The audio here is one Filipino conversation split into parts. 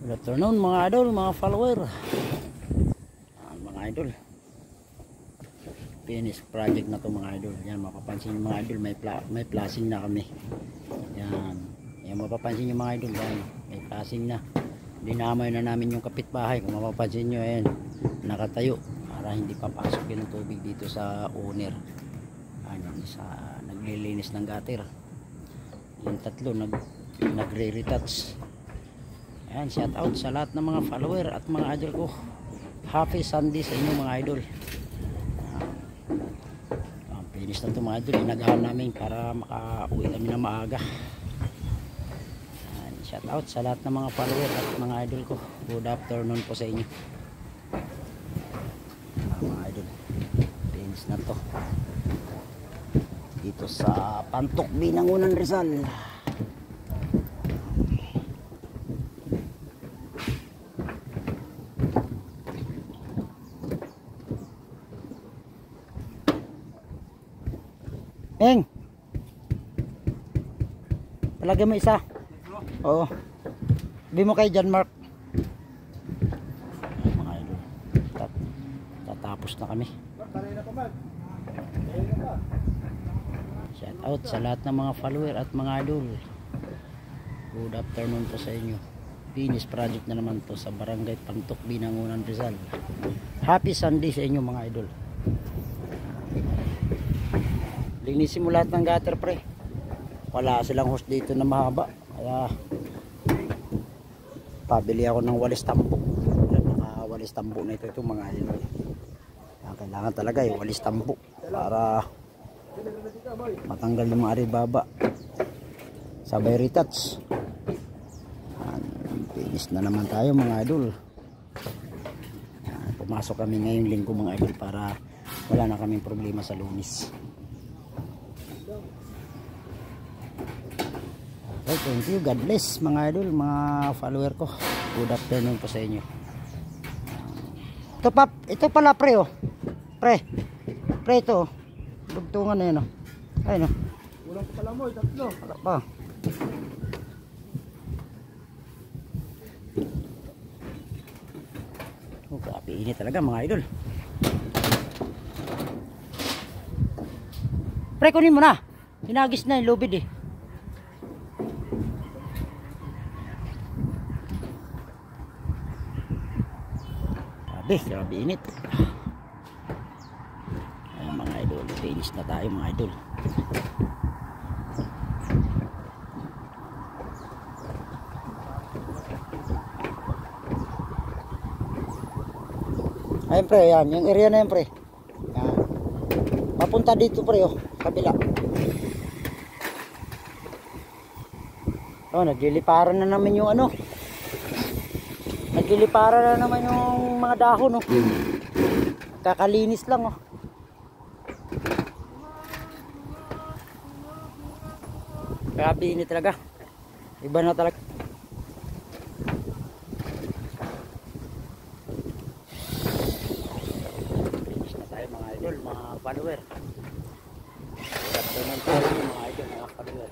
Good afternoon mga idol, mga follower. Mga idol, finish project na to mga idol. Yan, mapapansin nyo mga idol, may flashing na kami. Yan, yan mapapansin nyo mga idol, yan, may flashing na. Dinamay na namin yung kapitbahay. Kung mapapansin nyo, ayan, nakatayo para hindi papasok yun ng tubig dito sa owner. Ano, naglilinis ng gutter. Yung tatlo nagre-retouch. Ayan, shout out sa lahat ng mga follower at mga idol ko. Happy Sunday sa inyo mga idol. Finish na ito mga idol. Inagahan namin para makauwi kami na maaga. Ayan, shout out sa lahat ng mga follower at mga idol ko. Good afternoon po sa inyo. Mga idol, finish na ito dito sa Pantok, Binangonan, Rizal. Eng, talagyan mo isa. Oo, sabi mo kay John Mark. Mga idol, tatapos na kami. Shout out sa lahat ng mga follower at mga idol. Good afternoon po sa inyo. Finish project na naman to sa Barangay Pantok, Binangonan, Rizal. Happy Sunday sa inyo mga idol. Linisin mo lahat ng gutter pre. Wala silang hose dito na mahaba, kaya pabili ako ng walis tambo. Walis tambo na ito mga idol. Kailangan talaga yung walis tambo para matanggal yung mga aribaba. Sabay retouch. Finish na naman tayo mga idol. Pumasok kami ngayong linggo mga idol para wala na kaming problema sa Lunes. Okay, thank you. God bless mga idol, mga follower ko. Good afternoon po sa inyo. Ito pap, ito pala pre oh. Pre ito oh. Dugtungan na yun oh. Ayun oh. Walang pala mo, tatlo. Wala pa. Oh, grabe init talaga mga idol. Pre, kunin mo na. Hinagis na yung lubid eh. Grabe init. Ayan mga idol, finish na tayo mga idol. Ayan pre, yan, yung area na yan pre. Yan. Papunta dito pre oh, kabila. Oh, nagliliparan na naman yung ano. Nagliliparan na naman yung mga dahon oh. Kakalinis lang oh. Grabe init talaga. Iba na talaga. Finish na tayo mga idol, mga follower. Afternoon tayo mga idol, mga follower.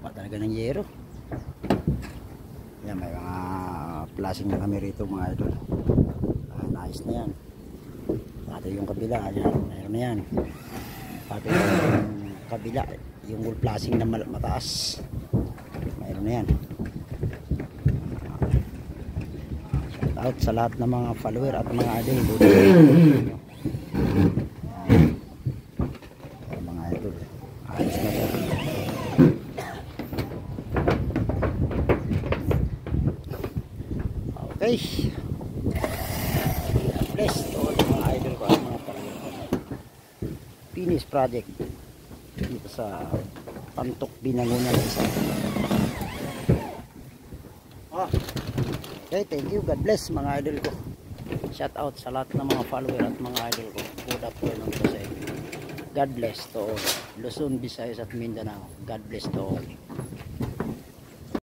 Talaga ng yero. Yan, may mga flashing na kami rito mga idol. Nice na yan. Pati yung kabila, yan, mayroon na yan. Pati yung kabila, yung wall flashing na mataas, mayroon na yan. Shout out sa lahat ng mga follower at mga idol. Mga idol, ayos na to. Okay, bless to all mga idol ko at mga follower ko. Finish project dito sa Pantok, Binangonan, Rizal. Okay, thank you. God bless mga idol ko. Shout out sa lahat ng mga follower at mga idol ko. Good afternoon po sa inyo. God bless to all. Luzon, Visayas at Mindanao. God bless to all.